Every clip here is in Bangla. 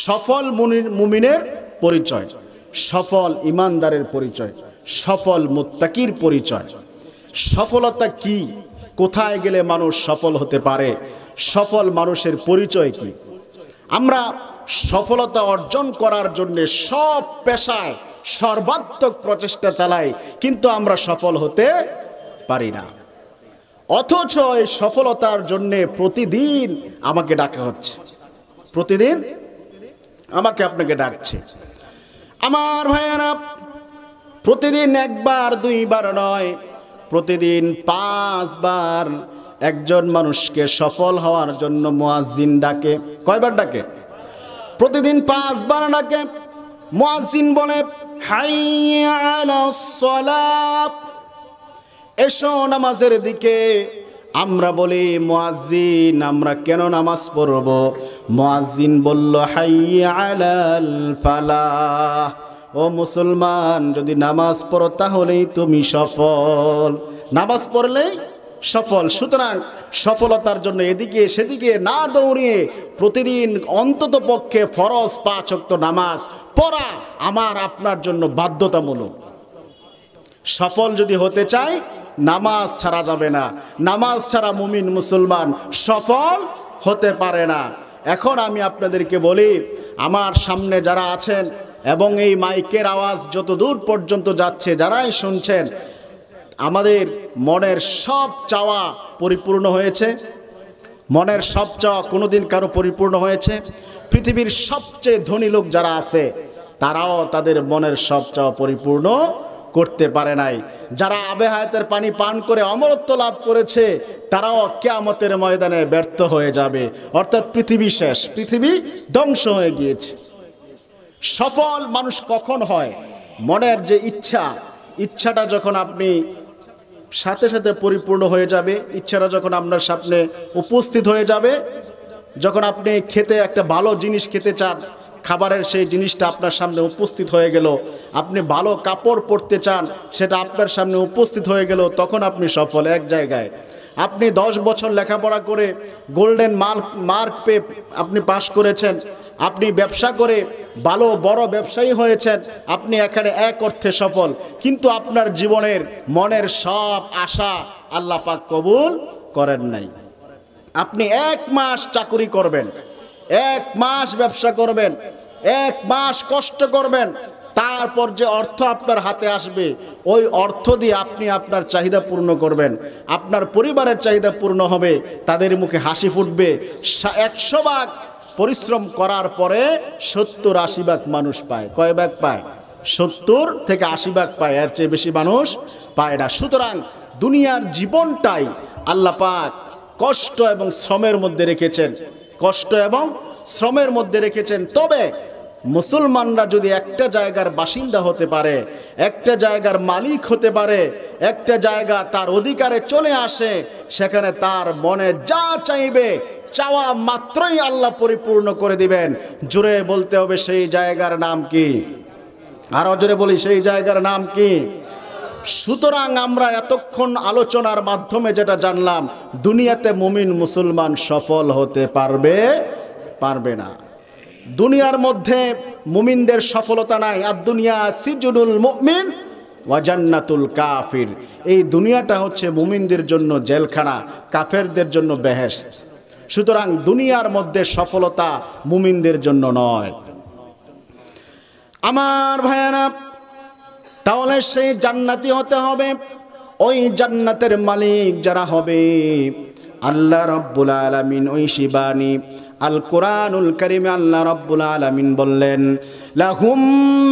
সফল মুমিনের পরিচয়, সফল ইমানদারের পরিচয়, সফল মুত্তাকির পরিচয়। সফলতা কি? কোথায় গেলে মানুষ সফল হতে পারে? সফল মানুষের পরিচয় কি? আমরা সফলতা অর্জন করার জন্য সব পেশায় সর্বাত্মক প্রচেষ্টা চালাই, কিন্তু আমরা সফল হতে পারি না। অথচ এই সফলতার জন্য প্রতিদিন আমাকে ডাকা হচ্ছে, প্রতিদিন আমাকে আপনাকে ডাকছে। আমার ভাইয়েরা, প্রতিদিন একবার দুইবার নয়, প্রতিদিন 5 বার একজন মানুষকে সফল হওয়ার জন্য মুয়াজ্জিন ডাকে। কয়বার ডাকে? প্রতিদিন 5 বার ডাকে। মুয়াজ্জিন বলে, হাইয়া আলাস সালাত, এসো নামাজের দিকে। আমরা বলি, মুয়াজ্জিন আমরা কেন নামাজ পড়ব? মুয়াজ্জিন বলল, হাইয়া আলাল ফালাহ, ও মুসলমান যদি নামাজ পড়ো তাহলেই তুমি সফল, নামাজ পড়লেই সফল। সুতরাং সফলতার জন্য এদিকে সেদিকে না দৌড়িয়ে প্রতিদিন অন্তত পক্ষে ফরজ 5 ওয়াক্ত নামাজ পড়া আমার আপনার জন্য বাধ্যতামূলক। সফল যদি হতে চাই নামাজ ছাড়া যাবে না, নামাজ ছাড়া মুমিন মুসলমান সফল হতে পারে না। এখন আমি আপনাদেরকে বলি, আমার সামনে যারা আছেন এবং এই মাইকের আওয়াজ যত দূর পর্যন্ত যাচ্ছে, যারাই শুনছেন, আমাদের মনের সব চাওয়া পরিপূর্ণ হয়েছে? মনের সব চাওয়া কোনোদিন কারো পরিপূর্ণ হয়েছে? পৃথিবীর সবচেয়ে ধনী লোক যারা আছে তারাও তাদের মনের সব চাওয়া পরিপূর্ণ করতে পারে নাই। যারা আবে হায়াতের পানি পান করে অমরত্ব লাভ করেছে তারাও কিয়ামতের ময়দানে ব্যর্থ হয়ে যাবে, অর্থাৎ পৃথিবী শেষ, পৃথিবী ধ্বংস হয়ে গিয়েছে। সফল মানুষ কখন হয়? মনের যে ইচ্ছাটা যখন আপনি সাথে সাথে পরিপূর্ণ হয়ে যাবে, ইচ্ছাটা যখন আপনার সামনে উপস্থিত হয়ে যাবে, যখন আপনি খেতে একটা ভালো জিনিস খেতে চান, খাবারের সেই জিনিসটা আপনার সামনে উপস্থিত হয়ে গেল, আপনি ভালো কাপড় পরতে চান, সেটা আপনার সামনে উপস্থিত হয়ে গেল, তখন আপনি সফল। এক জায়গায় আপনি 10 বছর লেখাপড়া করে গোল্ডেন মার্ক পেয়ে আপনি পাশ করেছেন, আপনি ব্যবসা করে ভালো বড় ব্যবসায়ী হয়েছেন, আপনি এখানে এক অর্থে সফল। কিন্তু আপনার জীবনের মনের সব আশা আল্লাহ পাক কবুল করেন নাই। আপনি 1 মাস চাকরি করবেন, 1 মাস ব্যবসা করবেন, 1 মাস কষ্ট করবেন, তারপর যে অর্থ আপনার হাতে আসবে ওই অর্থ দিয়ে আপনি আপনার চাহিদা পূর্ণ করবেন, আপনার পরিবারের চাহিদা পূর্ণ হবে, তাদের মুখে হাসি ফুটবে। 100 ভাগ পরিশ্রম করার পরে 70-80 ভাগ মানুষ পায়। কয় ভাগ পায়? 70 থেকে 80 ভাগ পায়, এর চেয়ে বেশি মানুষ পায় না। সুতরাং দুনিয়ার জীবনটাই আল্লাহ পাক কষ্ট এবং শ্রমের মধ্যে রেখেছেন, কষ্ট এবং শ্রমের মধ্যে রেখেছেন। তবে মুসলমানরা যদি একটা জায়গার বাসিন্দা হতে পারে, একটা জায়গার মালিক হতে পারে, একটা জায়গা তার অধিকারে চলে আসে, সেখানে তার মনে যা চাইবে চাওয়া মাত্রই আল্লাহ পরিপূর্ণ করে দিবেন। জোরে বলতে হবে, সেই জায়গার নাম কি? আরো জোরে বলি, সেই জায়গার নাম কি? সুতরাং আমরা এতক্ষণ আলোচনার মাধ্যমে যেটা জানলাম, দুনিয়াতে মুমিন মুসলমান সফল হতে পারবে না। দুনিয়ার মধ্যে মুমিনদের সফলতা নাই। আর দুনিয়া সিজনুল মুমিন ওয়া জান্নাতুল কাফির, এই দুনিয়াটা হচ্ছে মুমিনদের জন্য জেলখানা, কাফেরদের জন্য বেহেশত। সুতরাং দুনিয়ার মধ্যে সফলতা মুমিনদের জন্য নয়। আমার ভাইয়েরা, তাহলে সেই জান্নাতি হতে হবে। ওই জান্নাতের মালিক যারা হবে আল্লাহ রাব্বুল আলামিন, ওই শিবানী আল কোরআনুল কারীমে আল্লাহ রাব্বুল আলামিন বললেন, লাহুম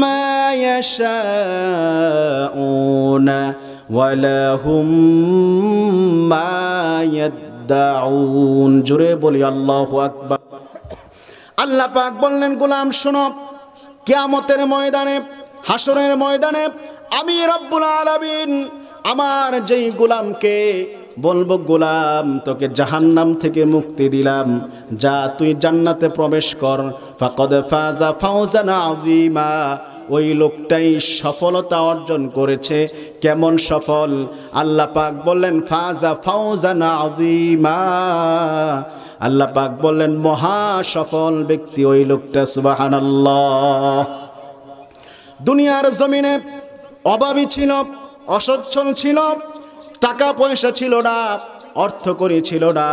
মা ইয়াশাউনা ওয়া লাহুম মা ইয়াদদাউন। জোরে বলি আল্লাহু আকবার। আল্লাহ পাক বললেন, গোলাম শোনো, কিয়ামতের ময়দানে, হাসরের ময়দানে আমি রব্বুল আলামিন আমার যেই গোলামকে বলবো, গোলাম তোকে জাহান্নাম থেকে মুক্তি দিলাম, যা তুই জান্নাতে প্রবেশ কর, ফাকাদ ফাজা ফাওজান আযীমা, ওই লোকটাই সফলতা অর্জন করেছে। কেমন সফল? আল্লাহ পাক বললেন ফাজা ফাওজান আযীমা, আল্লাহ পাক বললেন মহা সফল ব্যক্তি ওই লোকটা। সুবহানাল্লাহ। দুনিয়ার জমিনে অভাবী ছিল, অসচ্ছল ছিল, টাকা পয়সা ছিল না, অর্থ করি ছিল না,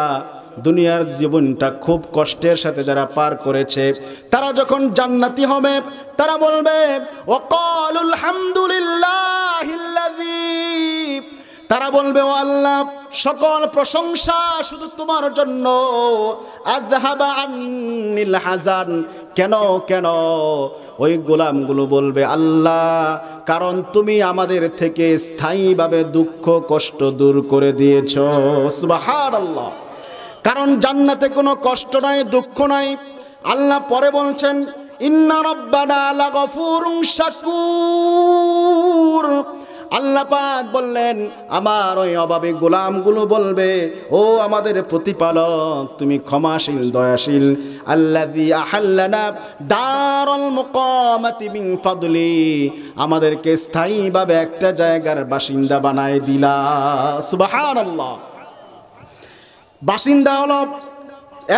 দুনিয়ার জীবনটা খুব কষ্টের সাথে যারা পার করেছে, তারা যখন জান্নাতি হবে তারা বলবে ওয়াকালুল হামদুলিল্লাহিল্লাযী, তারা বলবে ও আল্লাহ সকল প্রশংসা শুধু তোমার জন্য, আযহাবা আন্নিল হাযান, কেন কেন? ওই গোলামগুলো বলবে আল্লাহ কারণ তুমি আমাদের থেকে স্থায়ীভাবে দুঃখ কষ্ট দূর করে দিয়েছো। সুবহানাল্লাহ। কারণ জান্নাতে কোনো কষ্ট নাই, দুঃখ নাই। আল্লাহ পরে বলছেন ইন্না রাব্বানা লাগফুরুন শাকুর, আল্লাহ পাক বললেন আমার ওই অভাবী গোলামগুলো বলবে ও আমাদের প্রতিপালক তুমি ক্ষমাশীল দয়াশীল, আল্লাযী আহাল্লানা দারুল মুকামাতি মিন ফাদলি, আমাদেরকে স্থায়ীভাবে একটা জায়গার বাসিন্দা বানায় দিলা। সুবহানাল্লাহ। বাসিন্দা হলো।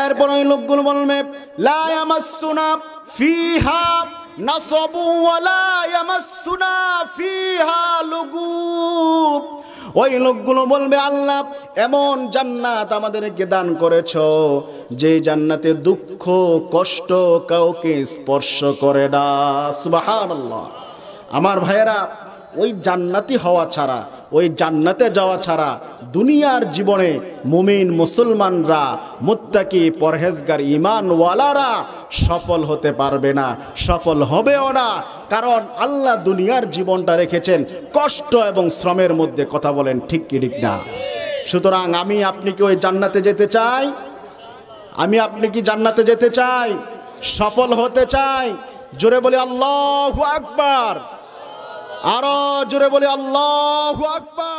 এরপর ওই লোকগুলো বলবে লা ইয়ামাসসুনা ফিহা নাসাবু ওয়ালা ইয়ামাসসুনা ফিহা লুগুব, ওই লোকগুলো বলবে আল্লাহ এমন জান্নাত আমাদেরকে দান করেছো যে জান্নাতে দুঃখ কষ্ট কাউকে স্পর্শ করে না। সুবহানাল্লাহ। আমার ভাইয়েরা, ওই জান্নাতি হওয়া ছাড়া, ওই জান্নাতে যাওয়া ছাড়া দুনিয়ার জীবনে মুমিন মুসলমানরা, মুত্তাকি পরহেজগার ঈমানওয়ালারা সফল হতে পারবে না, সফল হবেও না। কারণ আল্লাহ দুনিয়ার জীবনটা রেখেছেন কষ্ট এবং শ্রমের মধ্যে। কথা বলেন ঠিক কি ঠিক না? সুতরাং আমি আপনি কি ওই জান্নাতে যেতে চাই? আমি আপনি কি জান্নাতে যেতে চাই? সফল হতে চাই? জোরে বলি আল্লাহু আকবার। আরো জোরে বলি আল্লাহু আকবার।